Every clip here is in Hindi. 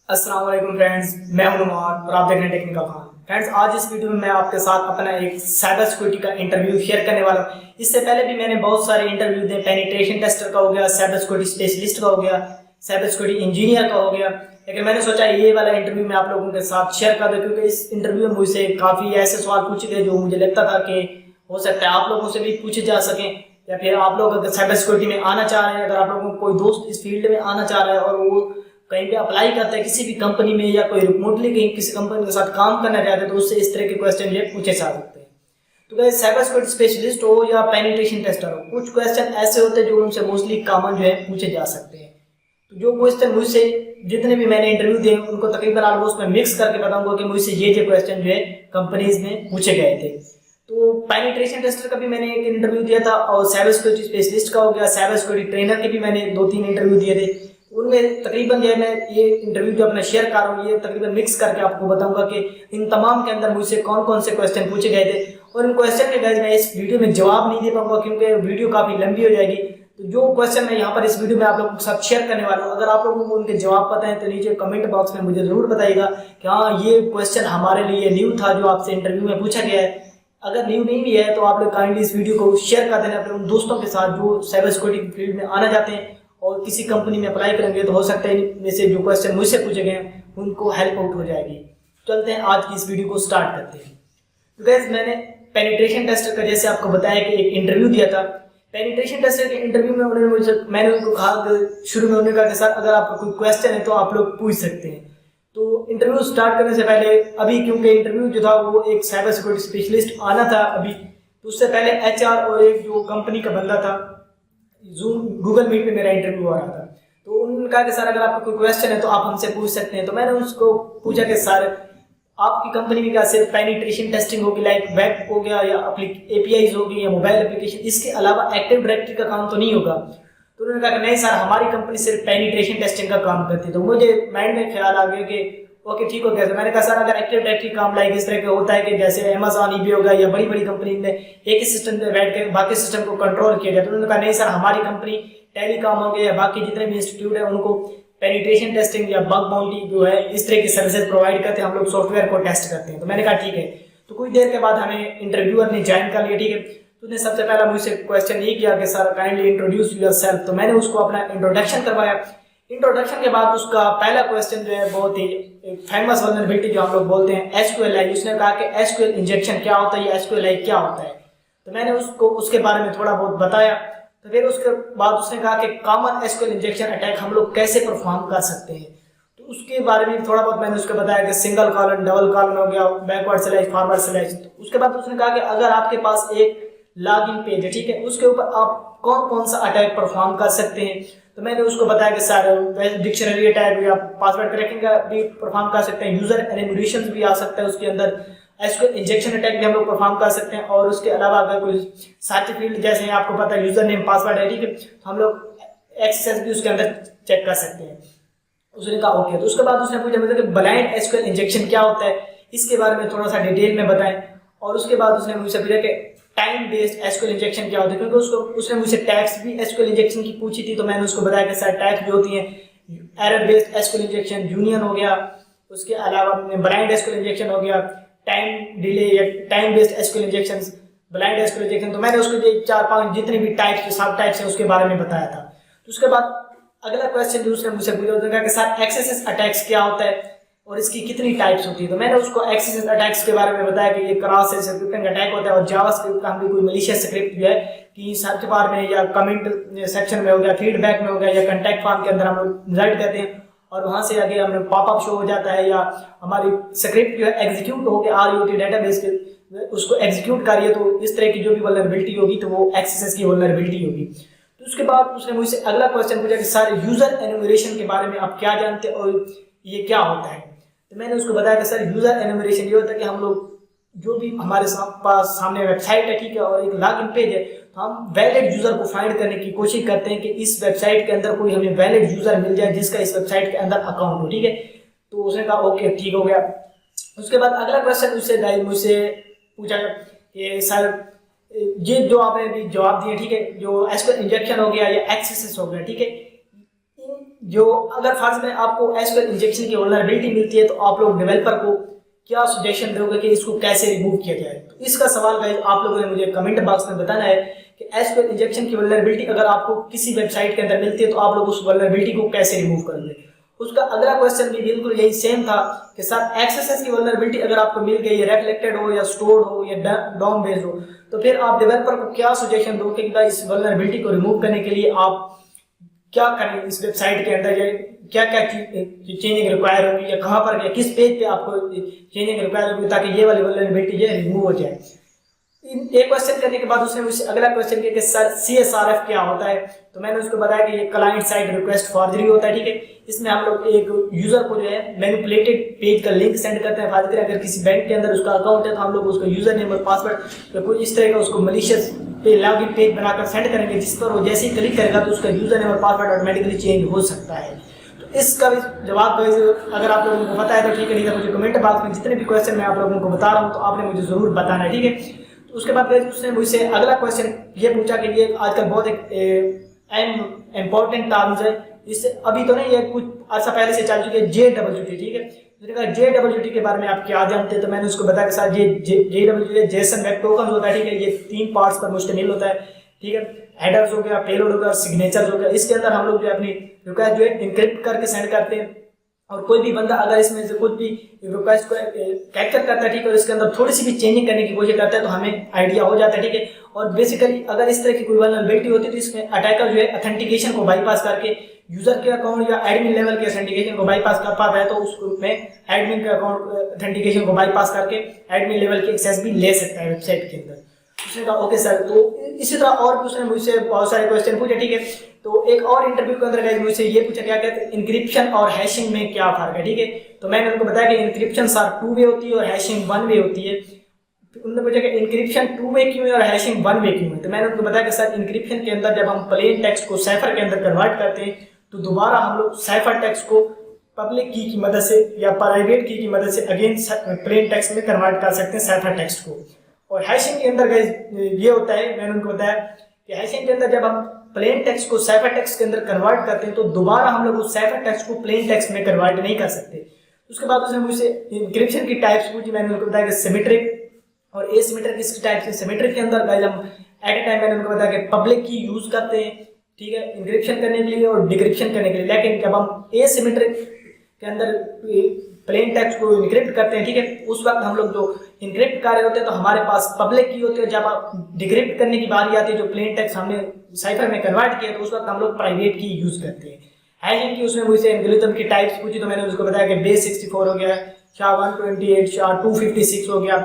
अस्सलाम वालेकुम फ्रेंड्स, मैं हूं नुमान और आप देख रहे हैं टेक्निकल खान। फ्रेंड्स, आज इस वीडियो में मैं आपके साथ अपना एक साइबर सिक्योरिटी का इंटरव्यू शेयर करने वाला हूं। इससे पहले भी मैंने बहुत सारे इंटरव्यू दिए, पेनिट्रेशन टेस्टर का हो गया, साइबर सिक्योरिटी स्पेशलिस्ट का हो गया, साइबर सिक्योरिटी इंजीनियर का हो गया। लेकिन मैंने सोचा ये वाला इंटरव्यू मैं आप लोगों के साथ शेयर कर दूं, क्योंकि इस इंटरव्यू में मुझसे काफ़ी ऐसे सवाल पूछे गए जो मुझे लगता था कि हो सकता है आप लोगों से भी पूछे जा सकें, या फिर आप लोग अगर साइबर सिक्योरिटी में आना चाह रहे हैं, अगर आप लोगों को कोई दोस्त इस फील्ड में आना चाह रहा है और वो कहीं पे अप्लाई करता है किसी भी कंपनी में, या कोई रिमोटली कहीं किसी कंपनी के साथ काम करना चाहते हैं, तो उससे इस तरह के क्वेश्चन ये पूछे जा सकते हैं। तो गाइस, साइबर सिक्योरिटी स्पेशलिस्ट हो या पेनिट्रेशन टेस्टर हो, कुछ क्वेश्चन ऐसे होते हैं जो उनसे मोस्टली कॉमन जो है पूछे जा सकते हैं। तो जो क्वेश्चन मुझसे जितने भी मैंने इंटरव्यू दिए उनको तकरीबन ऑलमोस्ट मैं मिक्स करके बताऊंगा कि मुझसे ये क्वेश्चन जो है कंपनीज में पूछे गए थे। तो पेनिट्रेशन टेस्टर का भी मैंने एक इंटरव्यू दिया था, और साइबर सिक्योरिटी स्पेशलिस्ट का हो गया, साइबर सिक्योरिटी ट्रेनर के भी मैंने 2-3 इंटरव्यू दिए थे। उनमें तकरीबन जो है मैं ये इंटरव्यू जो अपना शेयर कर रहा हूँ ये तकरीबन मिक्स करके आपको बताऊंगा कि इन तमाम के अंदर मुझसे कौन कौन से क्वेश्चन पूछे गए थे, और इन क्वेश्चन के गाइस मैं इस वीडियो में जवाब नहीं दे पाऊंगा क्योंकि वीडियो काफ़ी लंबी हो जाएगी। तो जो क्वेश्चन मैं यहाँ पर इस वीडियो में आप लोगों के साथ शेयर करने वाला हूँ, अगर आप लोगों को उनके जवाब पता है तो नीचे कमेंट बॉक्स में मुझे जरूर बताइएगा कि हाँ ये क्वेश्चन हमारे लिए न्यू था जो आपसे इंटरव्यू में पूछा गया है। अगर न्यू नहीं भी है तो आप लोग काइंडली इस वीडियो को शेयर कर देना अपने उन दोस्तों के साथ जो साइबर सिक्योरिटी फील्ड में आना चाहते हैं और किसी कंपनी में अप्लाई करेंगे, तो हो सकता है इनमें से जो क्वेश्चन मुझसे पूछे गए हैं उनको हेल्प आउट हो जाएगी। चलते हैं आज की इस वीडियो को स्टार्ट करते हैं। तो गाइस, मैंने पेनिट्रेशन टेस्टर का जैसे आपको बताया कि एक इंटरव्यू दिया था। पेनिट्रेशन टेस्टर के इंटरव्यू में मैंने उनको कहा, शुरू में उन्होंने कहा कि सर अगर आपका कोई क्वेश्चन है तो आप लोग पूछ सकते हैं। तो इंटरव्यू स्टार्ट करने से पहले अभी क्योंकि इंटरव्यू जो था वो एक साइबर सिक्योरिटी स्पेशलिस्ट आना था अभी, तो उससे पहले एचआर और एक जो कंपनी का बंदा था, जूम गूगल मीट पे मेरा इंटरव्यू हो रहा था। तो उन्होंने कहा कि सर अगर आपका कोई क्वेश्चन है तो आप हमसे पूछ सकते हैं। तो मैंने उसको पूछा कि सर आपकी कंपनी में क्या सिर्फ पेनिट्रेशन टेस्टिंग होगी, लाइक वेब हो गया या एपीआईज होगी या मोबाइल एप्लीकेशन, इसके अलावा एक्टिव डायरेक्टरी का काम तो नहीं होगा? तो उन्होंने कहा कि नहीं सर, हमारी कंपनी सिर्फ पेनिट्रेशन टेस्टिंग का काम करती है। तो मुझे माइंड में ख्याल आ गया कि ओके ठीक हो गया। मैंने कहा सर अगर एक्टिव डायरेक्टरी काम लाइक इस तरह का होता है कि जैसे अमेजॉन ईबे होगा या बड़ी बड़ी कंपनी में एक ही सिस्टम पे बैठ के बाकी सिस्टम को कंट्रोल किया जाए, तो उन्होंने कहा नहीं सर, हमारी कंपनी टेलीकॉम हो गया या बाकी जितने भी इंस्टीट्यूट है उनको पेनिट्रेशन टेस्टिंग या बग बाउंटी जो है इस तरह की सर्विसेज प्रोवाइड करते हैं, हम लोग सॉफ्टवेयर को टेस्ट करते हैं। तो मैंने कहा ठीक है। तो कुछ देर के बाद हमें इंटरव्यूअर ने ज्वाइन कर लिया, ठीक है। तो उसने सबसे पहला मुझसे क्वेश्चन ये किया कि सर काइंडली इंट्रोड्यूस योरसेल्फ। तो मैंने उसको अपना इंट्रोडक्शन करवाया। इंट्रोडक्शन के बाद उसका पहला क्वेश्चन जो है बहुत ही एक फेमस वल्नरेबिलिटी जो हम लोग बोलते हैं एसक्यूएलआई, उसने कहा कि एसक्यूएल इंजेक्शन क्या होता है या एसक्यूएलआई क्या होता है। तो मैंने उसको उसके बारे में थोड़ा बहुत बताया। तो फिर उसके बाद उसने कहा कि कॉमन एसक्यूएल इंजेक्शन अटैक हम लोग कैसे परफॉर्म कर सकते हैं। तो उसके बारे में थोड़ा बहुत मैंने उसको बताया कि सिंगल कॉलन, डबल कॉलन हो गया, बैकवर्ड स्लैश, फॉरवर्ड स्लैश। तो उसके बाद उसने कहा कि अगर आपके पास एक लॉगिन पेज है, ठीक है, उसके ऊपर आप कौन कौन सा अटैक परफॉर्म कर सकते हैं। तो मैंने उसको बताया कि सर डिक्शनरी अटैक या पासवर्ड क्रैकिंग का भी परफॉर्म कर सकते हैं, यूजर एनिमेशन भी आ सकता है उसके अंदर, एसक्यूएल इंजेक्शन अटैक भी हम लोग परफॉर्म कर सकते हैं। और उसके अलावा अगर कोई सर्च फील्ड जैसे आपको पता है यूजर नेम पासवर्ड है, ठीक है, तो हम लोग एक्सेस भी उसके अंदर चेक कर सकते हैं। उसने कहा ओके। तो उसके बाद उसने पूछा मुझे कि ब्लाइंड एसक्यूएल इंजेक्शन क्या होता है, इसके बारे में थोड़ा सा डिटेल में बताएं। और उसके बाद उसने मुझसे पूछा कि टाइम बेस्ड एसक्यूएल इंजेक्शन क्या होता है, क्योंकि उसने मुझसे टाइप्स भी एसक्यूएल इंजेक्शन की पूछी थी। तो मैंने उसको बताया कि सर टाइप्स जो होती हैं error based SQL injection, union हो गया, उसके अलावा ब्लाइंड एसक्यूएल इंजेक्शन हो गया, टाइम डिले या time based SQL injection, blind SQL injection. तो मैंने उसको 4-5 जितने भी टाइप्स सब टाइप्स हैं उसके बारे में बताया था। तो उसके बाद अगला क्वेश्चन जो उसने मुझसे पूछा, उसने कहा कि सर एक्सेस अटैक्स क्या होता है और इसकी कितनी टाइप्स होती है। तो मैंने उसको एक्सेस अटैक्स के बारे में बताया कि ये क्रॉस स्क्रिप्टिंग अटैक होता है और जावास्क्रिप्ट का हम भी कोई मलिशियस स्क्रिप्ट जो है कि सर्च बार में या कमेंट सेक्शन में हो गया, फीडबैक में हो गया या कंटेक्ट फॉर्म के अंदर हम लोग रिजल्ट करते हैं और वहां से आगे हमें पॉपअप शो हो जाता है, या हमारी स्क्रिप्ट जो है एग्जीक्यूट हो गया आरईओटी डेटाबेस के उसको एग्जीक्यूट करिए। तो इस तरह की जो भी वल्नरेबिलिटी होगी तो वो एक्सेस की वल्नरेबिलिटी होगी। तो उसके बाद उसने मुझसे अगला क्वेश्चन पूछा कि सर यूजर एनुमरेशन के बारे में आप क्या जानते हैं और ये क्या होता है। तो मैंने उसको बताया कि सर यूजर एनुमरेशन ये होता है कि हम लोग जो भी हमारे पास सामने वेबसाइट है, ठीक है, और एक लॉगिन पेज है, तो हम वैलिड यूजर को फाइंड करने की कोशिश करते हैं कि इस वेबसाइट के अंदर कोई हमें वैलिड यूजर मिल जाए जिसका इस वेबसाइट के अंदर अकाउंट हो, ठीक है। तो उसने कहा ओके ठीक हो गया। उसके बाद अगला क्वेश्चन उससे मुझसे पूछा कि सर ये जो आपने अभी जवाब दिए, ठीक है, जो एसक्यूएल इंजेक्शन हो गया या एक्सेस हो गया, ठीक है, जो अगर फर्ज में आपको एसक्यूएल इंजेक्शन की वल्नरेबिलिटी मिलती है तो आप लोग डेवलपर को क्या सजेशन दोगे कि इसको कैसे रिमूव किया जाए। तो इसका सवाल गाइस आप लोगों ने मुझे कमेंट बॉक्स में बताना है कि एसक्यूएल इंजेक्शन की वल्नरेबिलिटी अगर आपको किसी वेबसाइट के अंदर मिलती है तो आप लोग उस वल्नरेबिलिटी को कैसे रिमूव करेंगे। उसका अगला क्वेश्चन भी बिल्कुल यही सेम था कि सर एक्सेस की वल्नरेबिलिटी अगर आपको मिल गई है, रिफ्लेक्टेड हो या स्टोर्ड हो या डॉम बेस्ड हो, तो फिर आप डेवलपर को क्या सजेशन दोगे कि इस वल्नरेबिलिटी को रिमूव करने के लिए आप क्या करें, इस वेबसाइट के अंदर क्या क्या चेंजिंग रिक्वायर होगी या कहाँ पर या किस पेज पे आपको चेंजिंग रिक्वायर होगी ताकि ये वाली वल्नरेबिलिटी ये रिमूव हो जाए। एक क्वेश्चन करने के बाद उसने मुझसे अगला क्वेश्चन किया कि सर CSRF क्या होता है। तो मैंने उसको बताया कि ये क्लाइंट साइड रिक्वेस्ट फॉर्जरी होता है, ठीक है। इसमें हम लोग एक यूजर को जो है मैनिपुलेटेड पेज का लिंक सेंड करते हैं। फायदे अगर किसी बैंक के अंदर उसका अकाउंट है तो हम लोग उसका यूजर नेम और पासवर्ड या कोई इस तरह का उसको मलिशियस पे लॉगिन पेज बनाकर सेंड करेंगे, जिस पर वो जैसे ही क्लिक करेगा तो उसका यूजर नेम और पासवर्ड ऑटोमेटिकली चेंज हो सकता है। तो इसका भी जवाब अगर आप लोगों को पता है तो ठीक है, नहीं तो मुझे कमेंट बॉक्स में जितने भी क्वेश्चन मैं आप लोगों को बता रहा हूँ तो आपने मुझे जरूर बताना है, ठीक है। तो उसके बाद उसने मुझसे अगला क्वेश्चन ये पूछा कि ये आजकल बहुत एक इम्पोर्टेंट टर्म्स है, इससे अभी तो नहीं है, कुछ अर्सा पहले से चल चुकी है, JWT, ठीक है। मैंने कहा JWT के बारे में आप क्या जानते हैं। तो मैंने उसको बताया कि sir JWT Jason web token होता है, ठीक है। ये 3 पार्ट्स पर मुश्तमिल होता है, ठीक है। हेडर्स हो गया, पेलोड हो गया और सिग्नेचर्स हो गया। इसके अंदर हम लोग जो अपनी रिक्वेस्ट जो है इनक्रिप्ट करके सेंड करते हैं और कोई भी बंदा अगर इसमें से कुछ भी रिक्वेस्ट को कैप्चर करता है, ठीक है, और इसके अंदर थोड़ी सी भी चेंजिंग करने की कोशिश करता है तो हमें आइडिया हो जाता है, ठीक है। और बेसिकली अगर इस तरह की कोई वल्नरेबिलिटी होती है तो इसमें अटैकर जो है ऑथेंटिकेशन को बाईपास करके यूजर के अकाउंट या एडमिन लेवल के ऑथेंटिकेशन को बाईपास कर पाता है, तो उसमें एडमिन के अकाउंट ऑथेंटिकेशन को बाईपास करके एडमिन लेवल की एक्सेस भी ले सकता है वेबसाइट के अंदर। उसने कहा ओके सर। तो इसी तरह और भी उसने मुझसे बहुत सारे क्वेश्चन पूछे, ठीक है। तो एक और इंटरव्यू के अंदर मुझसे ये पूछा क्या कहते हैं इंक्रिप्शन और हैशिंग में क्या फर्क है, ठीक है। तो मैंने उनको बताया कि इंक्रिप्शन सर 2 वे होती है और हैशिंग 1 वे होती है। उन्होंने पूछा कि इंक्रिप्शन 2 वे क्यों है और हैशिंग 1 वे क्यों है। तो मैंने उनको बताया कि सर इंक्रिप्शन के अंदर जब हम प्लेन टेक्स्ट को साइफर के अंदर कन्वर्ट करते हैं तो दोबारा हम लोग साइफर टेक्स्ट को पब्लिक की मदद से या प्राइवेट की मदद से अगेन प्लेन टेक्स्ट में कन्वर्ट कर सकते हैं साइफर टेक्स्ट को। और हैशिंग के अंदर ये होता है, मैंने उनको बताया कि हैशिंग के अंदर जब हम प्लेन टेक्स्ट को साइफर टेक्स्ट के अंदर कन्वर्ट करते हैं तो दोबारा हम लोग उस साइफर टेक्स्ट को प्लेन टेक्स्ट में कन्वर्ट नहीं कर सकते। उसके बाद उसने मुझसे इंक्रिप्शन की टाइप्स पूछी। मैंने उनको बताया कि सिमेट्रिक और एसिमेट्रिक किस टाइप से। सिमेट्रिक के अंदर गाइस हम एट ए टाइम मैंने उनको बताया कि पब्लिक की यूज करते हैं, ठीक है, इंक्रिप्शन करने के लिए और डिक्रिप्शन करने के लिए। लेकिन जब हम एसिमेट्रिक के अंदर प्लेन टेक्स्ट को इनक्रिप्ट करते हैं, ठीक है, उस वक्त हम लोग जो इनक्रिप्ट कर रहे होते हैं तो हमारे पास पब्लिक की होती है। जब आप डिक्रिप्ट करने की बारी आती है जो प्लेन टेक्स्ट हमने साइफर में कन्वर्ट किया तो उस वक्त हम लोग प्राइवेट की यूज करते हैं। हैशिंग की उसने मुझसे एल्गोरिथम की टाइप्स पूछी। तो मैंने उसको बताया कि बेस 64 हो गया, SHA-128, SHA-256 हो गया,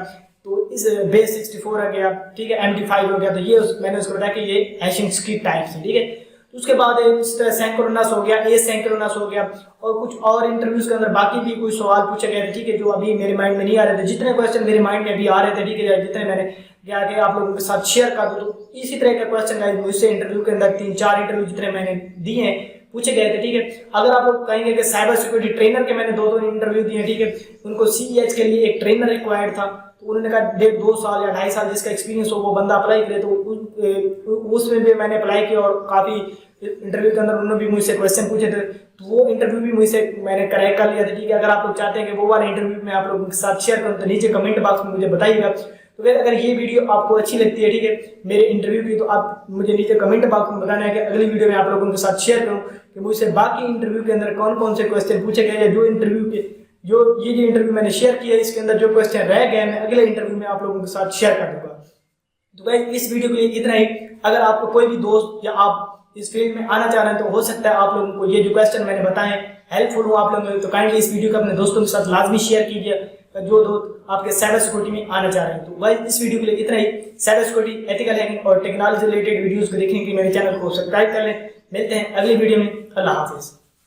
तो इस बेस 64 हो गया, ठीक है, MD5 हो गया। तो ये मैंने उसको बताया कि ये हैशिंग की टाइप्स है, ठीक है। उसके बाद इस तरह सिंक्रोनस हो गया, एसिंक्रोनस हो गया और कुछ और इंटरव्यूज के अंदर बाकी भी कुछ सवाल पूछे गए थे, ठीक है, जो अभी मेरे माइंड में नहीं आ रहे थे। जितने क्वेश्चन मेरे माइंड में अभी आ रहे थे, ठीक है, जितने मैंने क्या कि आप लोगों के साथ शेयर कर दूं। तो इसी तरह के क्वेश्चन मुझसे इंटरव्यू के अंदर 3-4 इंटरव्यू जितने मैंने दिए हैं पूछे गए थे, ठीक है। अगर आप लोग कहेंगे कि साइबर सिक्योरिटी ट्रेनर के मैंने 2 इंटरव्यू दिए, ठीक है, उनको CEH के लिए एक ट्रेनर रिक्वायर्ड था तो उन्होंने कहा 1.5-2 साल या 2.5 साल जिसका एक्सपीरियंस हो वो बंदा अप्लाई करे। तो उसमें भी मैंने अप्लाई किया और काफ़ी इंटरव्यू के अंदर उन्होंने भी मुझसे क्वेश्चन पूछे थे तो वो इंटरव्यू भी मुझसे मैंने क्रैक कर लिया था, ठीक है। अगर आप लोग चाहते हैं कि वो वाला इंटरव्यू मैं आप लोगों के साथ शेयर करूँ तो नीचे कमेंट बॉक्स में मुझे बताइएगा। तो फिर अगर ये वीडियो आपको अच्छी लगती है, ठीक है, मेरे इंटरव्यू की, तो आप मुझे नीचे कमेंट बॉक्स में बताना है कि अगली वीडियो में आप लोगों के साथ शेयर करूँ कि मुझसे बाकी इंटरव्यू के अंदर कौन कौन से क्वेश्चन पूछे गए या जो इंटरव्यू के जो इंटरव्यू मैंने शेयर किया इसके अंदर जो क्वेश्चन रह गए मैं अगले इंटरव्यू में आप लोगों के साथ शेयर कर दूंगा। तो गाइस इस वीडियो के लिए इतना ही। अगर आपको कोई भी दोस्त या आप इस फील्ड में आना चाह रहे हैं तो हो सकता है आप लोगों को ये जो क्वेश्चन मैंने बताए हेल्पफुल हो आप लोगों को, तो काइंडली इस वीडियो को अपने दोस्तों के साथ लाजमी शेयर कीजिए जो दोस्त आपके साइबर सिक्योरिटी में आना चाह रहे हैं। तो गाइस इस वीडियो के लिए इतना ही। साइबर सिक्योरिटी, एथिकल हैकिंग और टेक्नोलॉजी रिलेटेड वीडियोस को देखने के लिए मेरे चैनल को सब्सक्राइब कर लें। मिलते हैं अगली वीडियो में। अल्लाह हाफिज।